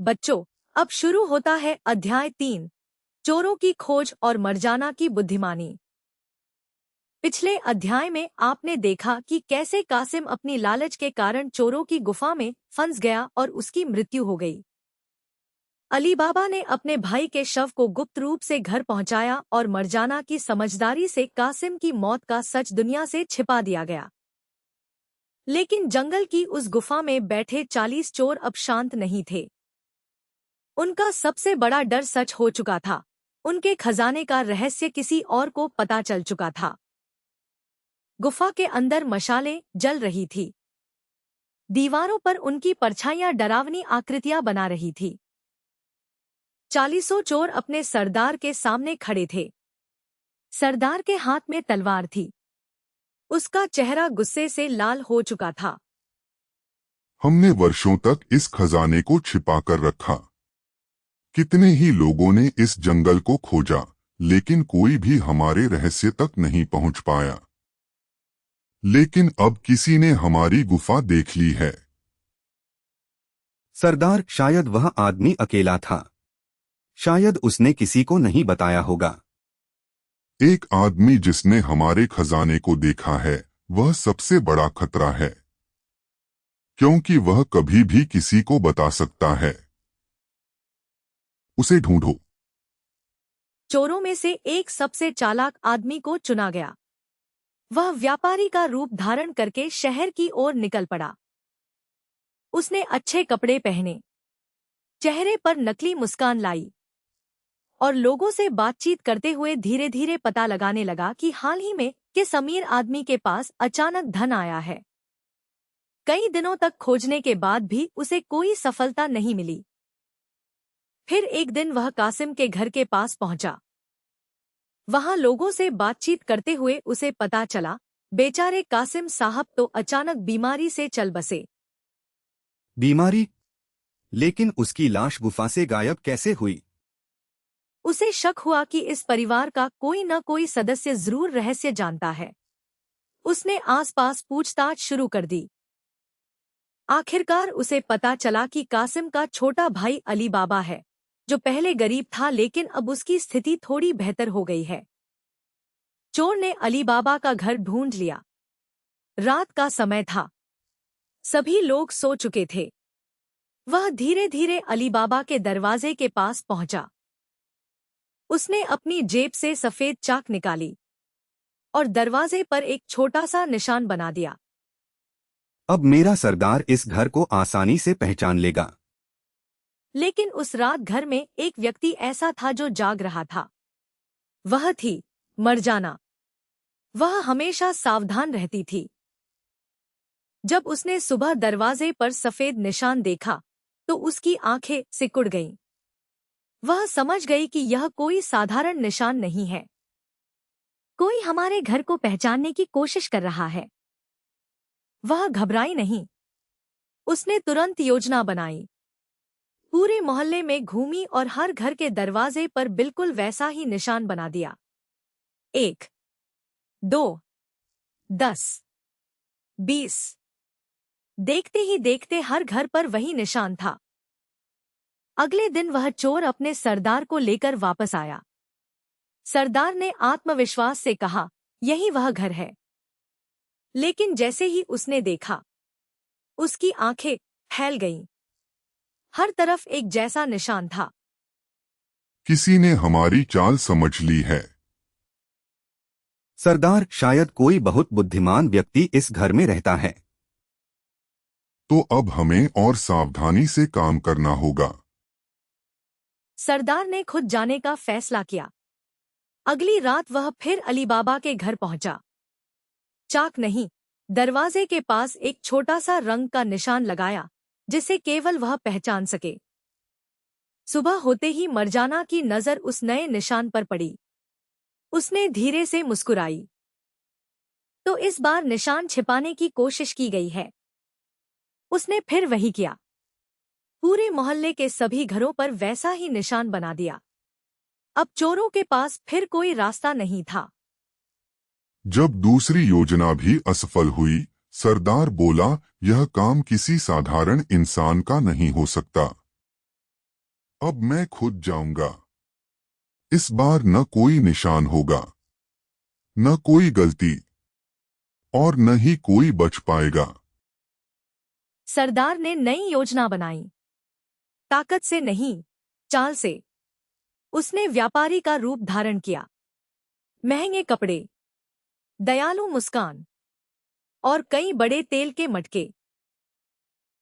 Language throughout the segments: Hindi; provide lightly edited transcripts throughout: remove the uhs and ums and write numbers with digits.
बच्चों, अब शुरू होता है अध्याय 3, चोरों की खोज और मरजाना की बुद्धिमानी। पिछले अध्याय में आपने देखा कि कैसे कासिम अपनी लालच के कारण चोरों की गुफा में फंस गया और उसकी मृत्यु हो गई। अली बाबा ने अपने भाई के शव को गुप्त रूप से घर पहुंचाया और मरजाना की समझदारी से कासिम की मौत का सच दुनिया से छिपा दिया गया। लेकिन जंगल की उस गुफा में बैठे 40 चोर अब शांत नहीं थे। उनका सबसे बड़ा डर सच हो चुका था। उनके खजाने का रहस्य किसी और को पता चल चुका था। गुफा के अंदर मशालें जल रही थी। दीवारों पर उनकी परछाइयां डरावनी आकृतियां बना रही थी। 40 चोर अपने सरदार के सामने खड़े थे। सरदार के हाथ में तलवार थी। उसका चेहरा गुस्से से लाल हो चुका था। हमने वर्षों तक इस खजाने को छिपा कर रखा। कितने ही लोगों ने इस जंगल को खोजा, लेकिन कोई भी हमारे रहस्य तक नहीं पहुंच पाया। लेकिन अब किसी ने हमारी गुफा देख ली है। सरदार, शायद वह आदमी अकेला था। शायद उसने किसी को नहीं बताया होगा। एक आदमी जिसने हमारे खजाने को देखा है, वह सबसे बड़ा खतरा है, क्योंकि वह कभी भी किसी को बता सकता है। उसे ढूंढो। चोरों में से एक सबसे चालाक आदमी को चुना गया। वह व्यापारी का रूप धारण करके शहर की ओर निकल पड़ा। उसने अच्छे कपड़े पहने, चेहरे पर नकली मुस्कान लाई और लोगों से बातचीत करते हुए धीरे धीरे पता लगाने लगा कि हाल ही में किस अमीर आदमी के पास अचानक धन आया है। कई दिनों तक खोजने के बाद भी उसे कोई सफलता नहीं मिली। फिर एक दिन वह कासिम के घर के पास पहुंचा। वहां लोगों से बातचीत करते हुए उसे पता चला, बेचारे कासिम साहब तो अचानक बीमारी से चल बसे। बीमारी? लेकिन उसकी लाश गुफा से गायब कैसे हुई? उसे शक हुआ कि इस परिवार का कोई न कोई सदस्य जरूर रहस्य जानता है। उसने आसपास पूछताछ शुरू कर दी। आखिरकार उसे पता चला कि कासिम का छोटा भाई अली बाबा है, जो पहले गरीब था लेकिन अब उसकी स्थिति थोड़ी बेहतर हो गई है। चोर ने अली बाबा का घर ढूंढ लिया। रात का समय था। सभी लोग सो चुके थे। वह धीरे धीरे अली बाबा के दरवाजे के पास पहुंचा। उसने अपनी जेब से सफेद चाक निकाली और दरवाजे पर एक छोटा सा निशान बना दिया। अब मेरा सरदार इस घर को आसानी से पहचान लेगा। लेकिन उस रात घर में एक व्यक्ति ऐसा था जो जाग रहा था। वह थी मरजाना। वह हमेशा सावधान रहती थी। जब उसने सुबह दरवाजे पर सफेद निशान देखा तो उसकी आंखें सिकुड़ गईं। वह समझ गई कि यह कोई साधारण निशान नहीं है। कोई हमारे घर को पहचानने की कोशिश कर रहा है। वह घबराई नहीं। उसने तुरंत योजना बनाई। पूरे मोहल्ले में घूमी और हर घर के दरवाजे पर बिल्कुल वैसा ही निशान बना दिया। 1, 2, 10, 20। देखते ही देखते हर घर पर वही निशान था। अगले दिन वह चोर अपने सरदार को लेकर वापस आया। सरदार ने आत्मविश्वास से कहा, यही वह घर है। लेकिन जैसे ही उसने देखा, उसकी आंखें फैल गईं। हर तरफ एक जैसा निशान था। किसी ने हमारी चाल समझ ली है। सरदार, शायद कोई बहुत बुद्धिमान व्यक्ति इस घर में रहता है। तो अब हमें और सावधानी से काम करना होगा। सरदार ने खुद जाने का फैसला किया। अगली रात वह फिर अली बाबा के घर पहुंचा। चाक नहीं, दरवाजे के पास एक छोटा सा रंग का निशान लगाया, जिसे केवल वह पहचान सके। सुबह होते ही मरजाना की नजर उस नए निशान पर पड़ी। उसने धीरे से मुस्कुराई। तो इस बार निशान छिपाने की कोशिश की गई है। उसने फिर वही किया। पूरे मोहल्ले के सभी घरों पर वैसा ही निशान बना दिया। अब चोरों के पास फिर कोई रास्ता नहीं था। जब दूसरी योजना भी असफल हुई, सरदार बोला, यह काम किसी साधारण इंसान का नहीं हो सकता। अब मैं खुद जाऊंगा। इस बार न कोई निशान होगा, न कोई गलती, और न ही कोई बच पाएगा। सरदार ने नई योजना बनाई। ताकत से नहीं, चाल से। उसने व्यापारी का रूप धारण किया। महंगे कपड़े, दयालु मुस्कान और कई बड़े तेल के मटके।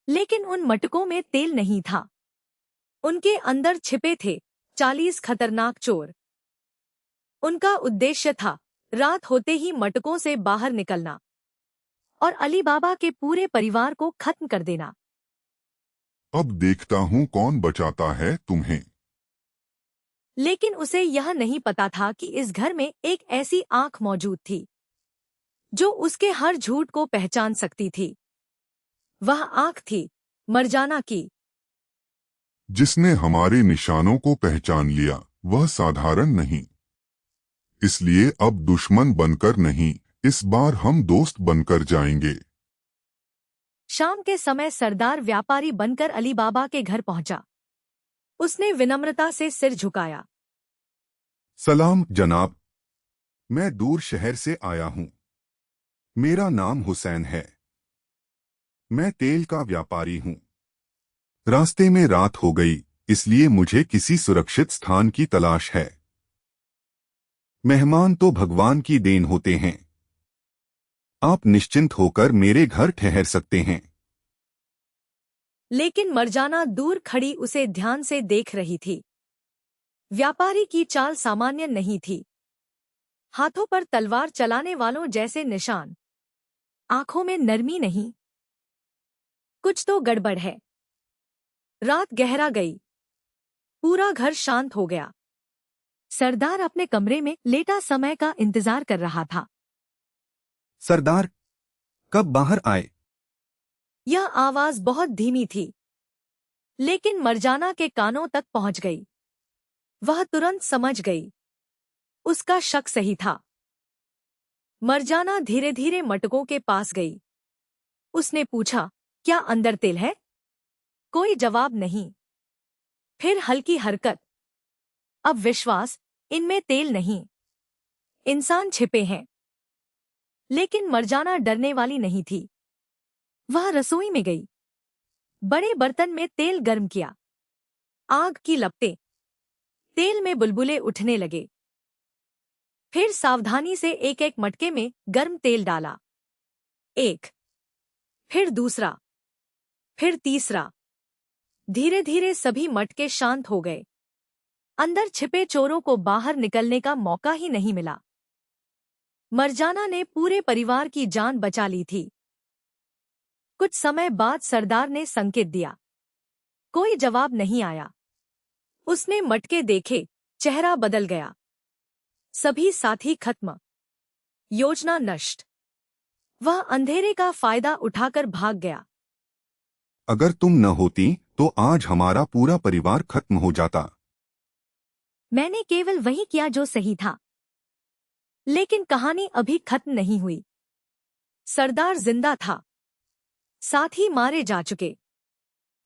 लेकिन उन मटकों में तेल नहीं था। उनके अंदर छिपे थे 40 खतरनाक चोर। उनका उद्देश्य था रात होते ही मटकों से बाहर निकलना और अली बाबा के पूरे परिवार को खत्म कर देना। अब देखता हूँ कौन बचाता है तुम्हें। लेकिन उसे यह नहीं पता था कि इस घर में एक ऐसी आंख मौजूद थी जो उसके हर झूठ को पहचान सकती थी। वह आंख थी मरजाना की। जिसने हमारे निशानों को पहचान लिया वह साधारण नहीं। इसलिए अब दुश्मन बनकर नहीं, इस बार हम दोस्त बनकर जाएंगे। शाम के समय सरदार व्यापारी बनकर अली बाबा के घर पहुंचा। उसने विनम्रता से सिर झुकाया। सलाम जनाब, मैं दूर शहर से आया हूँ। मेरा नाम हुसैन है। मैं तेल का व्यापारी हूँ। रास्ते में रात हो गई, इसलिए मुझे किसी सुरक्षित स्थान की तलाश है। मेहमान तो भगवान की देन होते हैं। आप निश्चिंत होकर मेरे घर ठहर सकते हैं। लेकिन मरजाना दूर खड़ी उसे ध्यान से देख रही थी। व्यापारी की चाल सामान्य नहीं थी। हाथों पर तलवार चलाने वालों जैसे निशान, आंखों में नरमी नहीं। कुछ तो गड़बड़ है। रात गहरा गई। पूरा घर शांत हो गया। सरदार अपने कमरे में लेटा समय का इंतजार कर रहा था। सरदार कब बाहर आए? यह आवाज बहुत धीमी थी, लेकिन मरजाना के कानों तक पहुंच गई। वह तुरंत समझ गई। उसका शक सही था। मरजाना धीरे धीरे मटकों के पास गई। उसने पूछा, क्या अंदर तेल है? कोई जवाब नहीं। फिर हल्की हरकत। अब विश्वास, इनमें तेल नहीं। इंसान छिपे हैं। लेकिन मरजाना डरने वाली नहीं थी। वह रसोई में गई। बड़े बर्तन में तेल गर्म किया। आग की लपटें। तेल में बुलबुले उठने लगे। फिर सावधानी से एक एक मटके में गर्म तेल डाला। एक, फिर दूसरा, फिर तीसरा। धीरे धीरे सभी मटके शांत हो गए। अंदर छिपे चोरों को बाहर निकलने का मौका ही नहीं मिला। मरजाना ने पूरे परिवार की जान बचा ली थी। कुछ समय बाद सरदार ने संकेत दिया। कोई जवाब नहीं आया। उसने मटके देखे, चेहरा बदल गया। सभी साथी खत्म। योजना नष्ट। वह अंधेरे का फायदा उठाकर भाग गया। अगर तुम न होती तो आज हमारा पूरा परिवार खत्म हो जाता। मैंने केवल वही किया जो सही था। लेकिन कहानी अभी खत्म नहीं हुई। सरदार जिंदा था। साथी मारे जा चुके।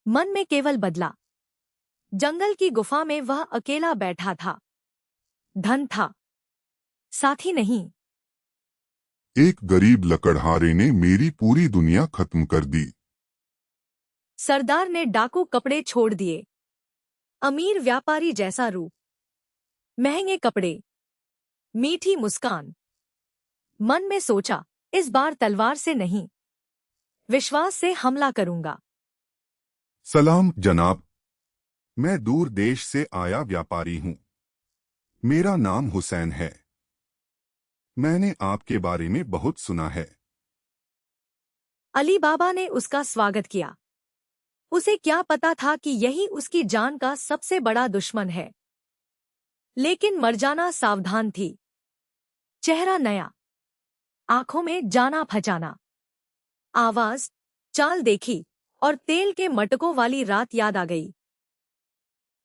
मन में केवल बदला। जंगल की गुफा में वह अकेला बैठा था। धन था, साथी नहीं। एक गरीब लकड़हारे ने मेरी पूरी दुनिया खत्म कर दी। सरदार ने डाकू कपड़े छोड़ दिए। अमीर व्यापारी जैसा रूप, महंगे कपड़े, मीठी मुस्कान। मन में सोचा, इस बार तलवार से नहीं, विश्वास से हमला करूंगा। सलाम जनाब, मैं दूर देश से आया व्यापारी हूँ। मेरा नाम हुसैन है। मैंने आपके बारे में बहुत सुना है। अली बाबा ने उसका स्वागत किया। उसे क्या पता था कि यही उसकी जान का सबसे बड़ा दुश्मन है। लेकिन मरजाना सावधान थी। चेहरा नया, आंखों में जाना फचाना। आवाज, चाल देखी और तेल के मटकों वाली रात याद आ गई।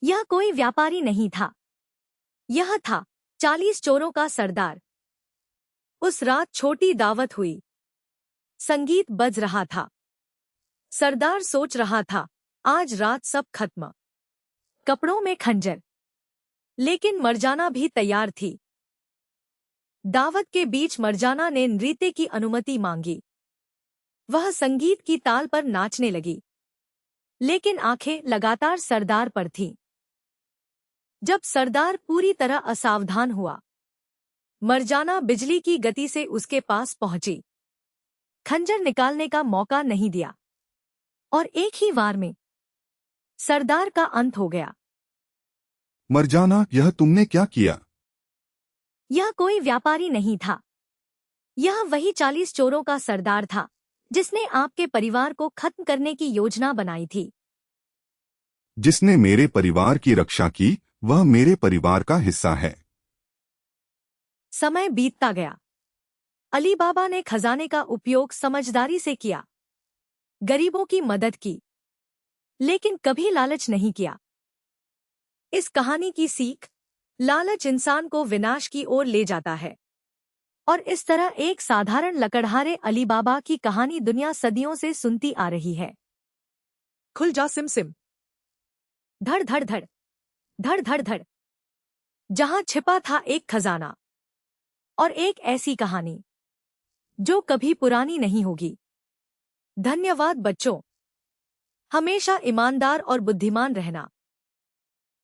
यह कोई व्यापारी नहीं था। यह था 40 चोरों का सरदार। उस रात छोटी दावत हुई। संगीत बज रहा था। सरदार सोच रहा था, आज रात सब खत्म। कपड़ों में खंजर। लेकिन मरजाना भी तैयार थी। दावत के बीच मरजाना ने नृत्य की अनुमति मांगी। वह संगीत की ताल पर नाचने लगी, लेकिन आंखें लगातार सरदार पर थीं। जब सरदार पूरी तरह असावधान हुआ, मरजाना बिजली की गति से उसके पास पहुंची, खंजर निकालने का मौका नहीं दिया, और एक ही वार में सरदार का अंत हो गया। मरजाना, यह तुमने क्या किया? यह कोई व्यापारी नहीं था। यह वही 40 चोरों का सरदार था जिसने आपके परिवार को खत्म करने की योजना बनाई थी। जिसने मेरे परिवार की रक्षा की, वह मेरे परिवार का हिस्सा है। समय बीतता गया। अली बाबा ने खजाने का उपयोग समझदारी से किया, गरीबों की मदद की, लेकिन कभी लालच नहीं किया। इस कहानी की सीख, लालच इंसान को विनाश की ओर ले जाता है। और इस तरह एक साधारण लकड़हारे अली बाबा की कहानी दुनिया सदियों से सुनती आ रही है। खुल जा सिम सिम, धड़ धड़ धड़, धड़ धड़ धड़। जहां छिपा था एक खजाना और एक ऐसी कहानी जो कभी पुरानी नहीं होगी। धन्यवाद बच्चों। हमेशा ईमानदार और बुद्धिमान रहना।